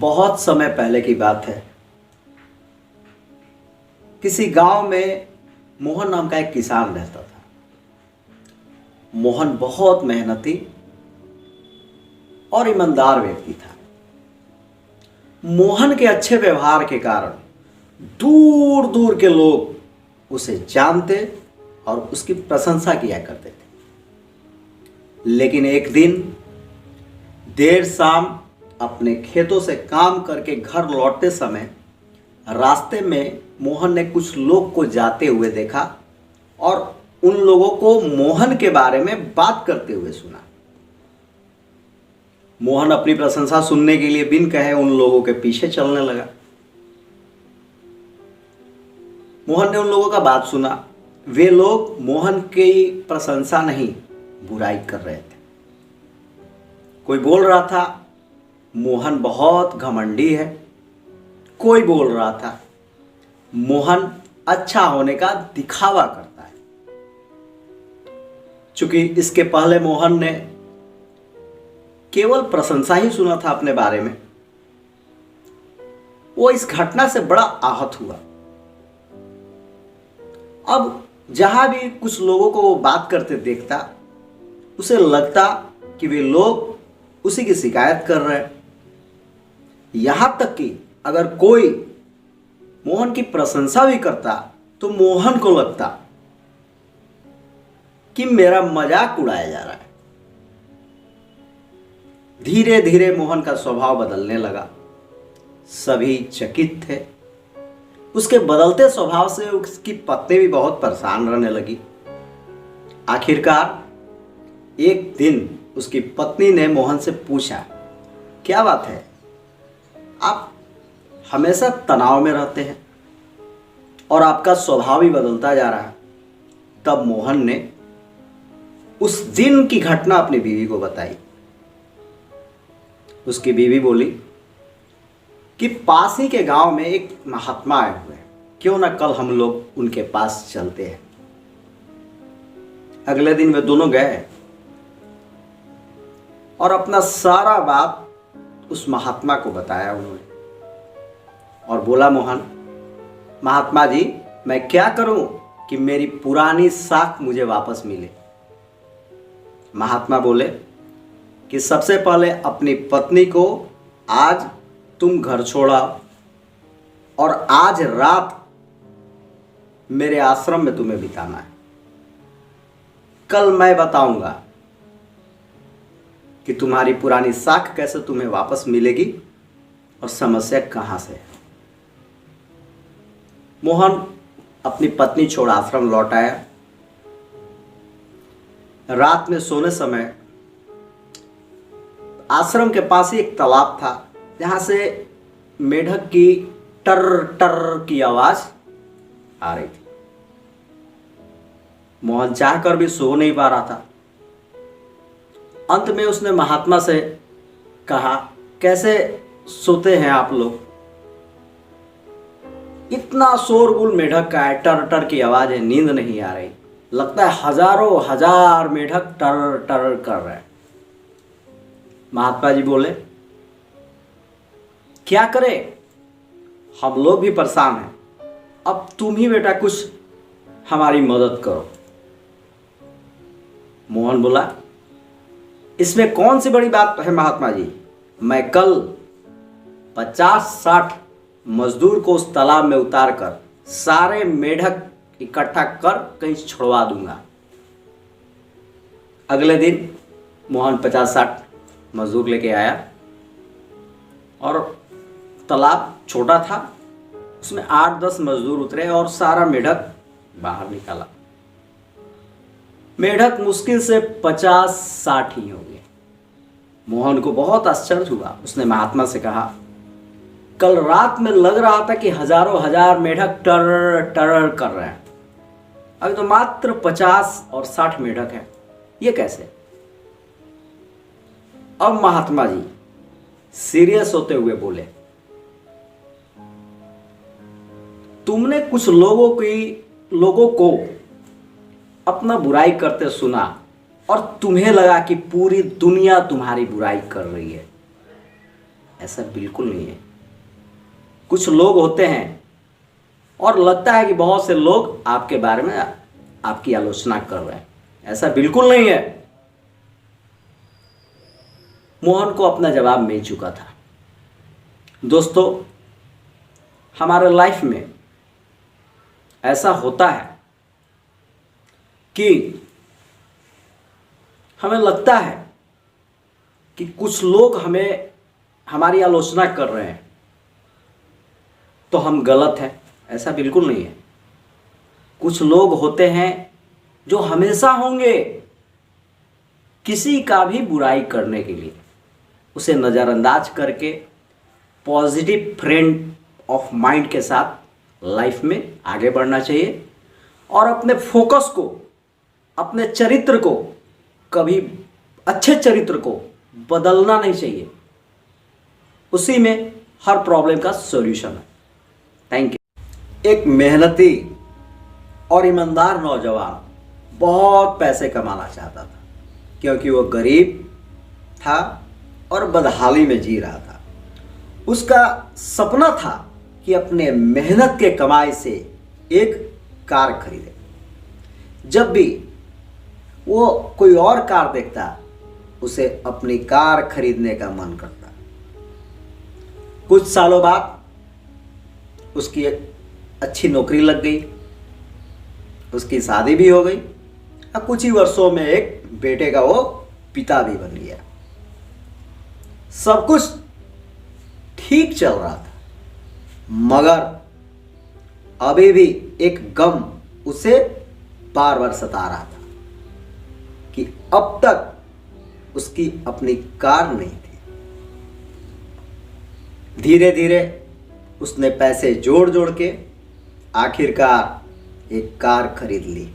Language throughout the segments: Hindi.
बहुत समय पहले की बात है। किसी गांव में मोहन नाम का एक किसान रहता था। मोहन बहुत मेहनती और ईमानदार व्यक्ति था। मोहन के अच्छे व्यवहार के कारण दूर दूर के लोग उसे जानते और उसकी प्रशंसा किया करते थे। लेकिन एक दिन देर शाम अपने खेतों से काम करके घर लौटते समय रास्ते में मोहन ने कुछ लोग को जाते हुए देखा और उन लोगों को मोहन के बारे में बात करते हुए सुना। मोहन अपनी प्रशंसा सुनने के लिए बिन कहे उन लोगों के पीछे चलने लगा। मोहन ने उन लोगों का बात सुना। वे लोग मोहन की प्रशंसा नहीं, बुराई कर रहे थे। कोई बोल रहा था मोहन बहुत घमंडी है। कोई बोल रहा था मोहन अच्छा होने का दिखावा करता है। चूंकि इसके पहले मोहन ने केवल प्रशंसा ही सुना था अपने बारे में, वो इस घटना से बड़ा आहत हुआ। अब जहां भी कुछ लोगों को वो बात करते देखता, उसे लगता कि वे लोग उसी की शिकायत कर रहे हैं। यहां तक कि अगर कोई मोहन की प्रशंसा भी करता तो मोहन को लगता कि मेरा मजाक उड़ाया जा रहा है। धीरे धीरे मोहन का स्वभाव बदलने लगा। सभी चकित थे। उसके बदलते स्वभाव से उसकी पत्नी भी बहुत परेशान रहने लगी। आखिरकार एक दिन उसकी पत्नी ने मोहन से पूछा, क्या बात है, आप हमेशा तनाव में रहते हैं और आपका स्वभाव भी बदलता जा रहा है। तब मोहन ने उस दिन की घटना अपनी बीवी को बताई। उसकी बीवी बोली कि पास ही के गांव में एक महात्मा आए हुए हैं, क्यों ना कल हम लोग उनके पास चलते हैं। अगले दिन वे दोनों गए और अपना सारा बात उस महात्मा को बताया उन्होंने और बोला, मोहन, महात्मा जी, मैं क्या करूं कि मेरी पुरानी साख मुझे वापस मिले। महात्मा बोले कि सबसे पहले अपनी पत्नी को आज तुम घर छोड़ाओ और आज रात मेरे आश्रम में तुम्हें बिताना है। कल मैं बताऊंगा कि तुम्हारी पुरानी साख कैसे तुम्हें वापस मिलेगी और समस्या कहां से है। मोहन अपनी पत्नी छोड़ आश्रम लौट आया। रात में सोने समय आश्रम के पास ही एक तालाब था, जहां से मेढक की टर टर की आवाज आ रही थी। मोहन चाहकर भी सो नहीं पा रहा था। अंत में उसने महात्मा से कहा, कैसे सोते हैं आप लोग? इतना शोरगुल मेढक का है, टर टर की आवाज है, नींद नहीं आ रही। लगता है हजारों हजार मेढक टर टर कर रहे हैं। महात्मा जी बोले, क्या करें, हम लोग भी परेशान हैं। अब तुम ही बेटा कुछ हमारी मदद करो। मोहन बोला, इसमें कौन सी बड़ी बात है महात्मा जी, मैं कल 50-60 मजदूर को उस तालाब में उतार कर सारे मेढक इकट्ठा कर कहीं छुड़वा दूंगा। अगले दिन मोहन 50-60 मजदूर लेके आया और तालाब छोटा था, उसमें 8-10 मजदूर उतरे और सारा मेढक बाहर निकाला। मेढक मुश्किल से 50-60 ही हो गए। मोहन को बहुत आश्चर्य हुआ। उसने महात्मा से कहा, कल रात में लग रहा था कि हजारों हजार मेढक टर टर कर रहे हैं, अभी तो मात्र 50 और 60 मेढक हैं, ये कैसे? अब महात्मा जी सीरियस होते हुए बोले, तुमने कुछ लोगों को अपना बुराई करते सुना और तुम्हें लगा कि पूरी दुनिया तुम्हारी बुराई कर रही है। ऐसा बिल्कुल नहीं है। कुछ लोग होते हैं और लगता है कि बहुत से लोग आपके बारे में आपकी आलोचना कर रहे हैं, ऐसा बिल्कुल नहीं है। मोहन को अपना जवाब मिल चुका था। दोस्तों, हमारे लाइफ में ऐसा होता है कि हमें लगता है कि कुछ लोग हमारी आलोचना कर रहे हैं तो हम गलत हैं, ऐसा बिल्कुल नहीं है। कुछ लोग होते हैं जो हमेशा होंगे किसी का भी बुराई करने के लिए, उसे नज़रअंदाज करके पॉजिटिव फ्रेंड ऑफ माइंड के साथ लाइफ में आगे बढ़ना चाहिए और अपने फोकस को, अपने चरित्र को, कभी अच्छे चरित्र को बदलना नहीं चाहिए। उसी में हर प्रॉब्लम का सॉल्यूशन है। Thank you. एक मेहनती और ईमानदार नौजवान बहुत पैसे कमाना चाहता था, क्योंकि वो गरीब था और बदहाली में जी रहा था। उसका सपना था कि अपने मेहनत के कमाई से एक कार खरीदे। जब भी वो कोई और कार देखता, उसे अपनी कार खरीदने का मन करता। कुछ सालों बाद उसकी अच्छी नौकरी लग गई, उसकी शादी भी हो गई और कुछ ही वर्षों में एक बेटे का वो पिता भी बन गया। सब कुछ ठीक चल रहा था, मगर अभी भी एक गम उसे बार बार सता रहा था कि अब तक उसकी अपनी कार नहीं थी। धीरे धीरे उसने पैसे जोड़ जोड़ के आखिरकार एक कार खरीद ली।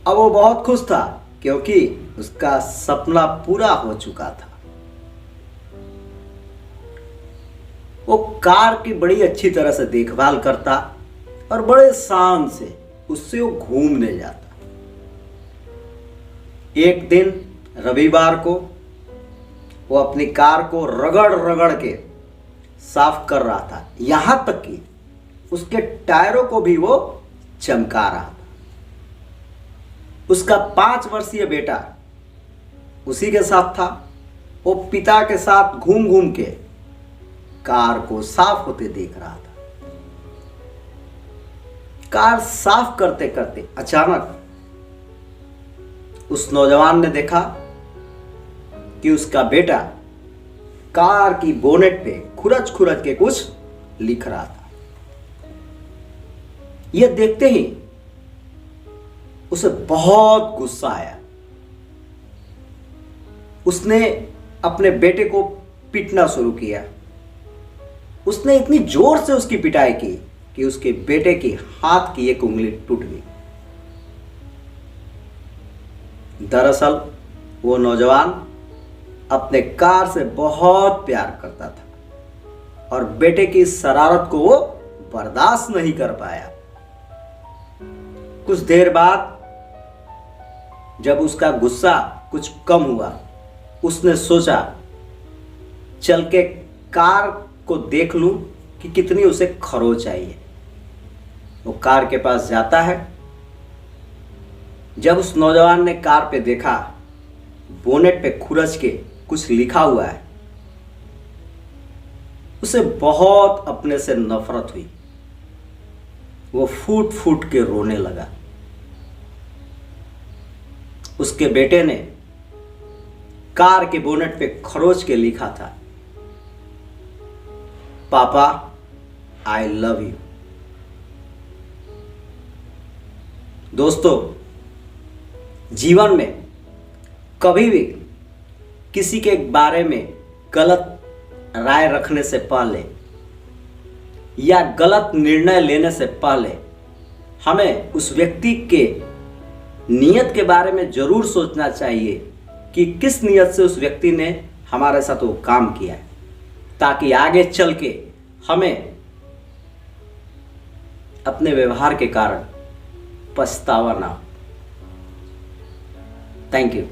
अब वो बहुत खुश था, क्योंकि उसका सपना पूरा हो चुका था। वो कार की बड़ी अच्छी तरह से देखभाल करता और बड़े शान से उससे वो घूमने जाता। एक दिन रविवार को वो अपनी कार को रगड़ रगड़ के साफ कर रहा था, यहां तक कि उसके टायरों को भी वो चमका रहा था। उसका 5 वर्षीय बेटा उसी के साथ था। वो पिता के साथ घूम घूम के कार को साफ होते देख रहा था। कार साफ करते करते अचानक उस नौजवान ने देखा कि उसका बेटा कार की बोनेट पे खुरच खुरच के कुछ लिख रहा था। यह देखते ही उसे बहुत गुस्सा आया। उसने अपने बेटे को पीटना शुरू किया। उसने इतनी जोर से उसकी पिटाई की कि उसके बेटे की हाथ की एक उंगली टूट गई। दरअसल वो नौजवान अपने कार से बहुत प्यार करता था और बेटे की शरारत को वो बर्दाश्त नहीं कर पाया। कुछ देर बाद जब उसका गुस्सा कुछ कम हुआ, उसने सोचा चल के कार को देख लूं कि कितनी उसे खरोच आई है। वो कार के पास जाता है। जब उस नौजवान ने कार पे देखा, बोनेट पे खुरच के कुछ लिखा हुआ है, उसे बहुत अपने से नफरत हुई। वो फूट फूट के रोने लगा। उसके बेटे ने कार के बोनेट पे खरोच के लिखा था, पापा आई लव यू। दोस्तों, जीवन में कभी भी किसी के बारे में गलत राय रखने से पहले या गलत निर्णय लेने से पहले हमें उस व्यक्ति के नियत के बारे में जरूर सोचना चाहिए कि किस नियत से उस व्यक्ति ने हमारे साथ वो काम किया है, ताकि आगे चल के हमें अपने व्यवहार के कारण पछतावा ना हो। Thank you.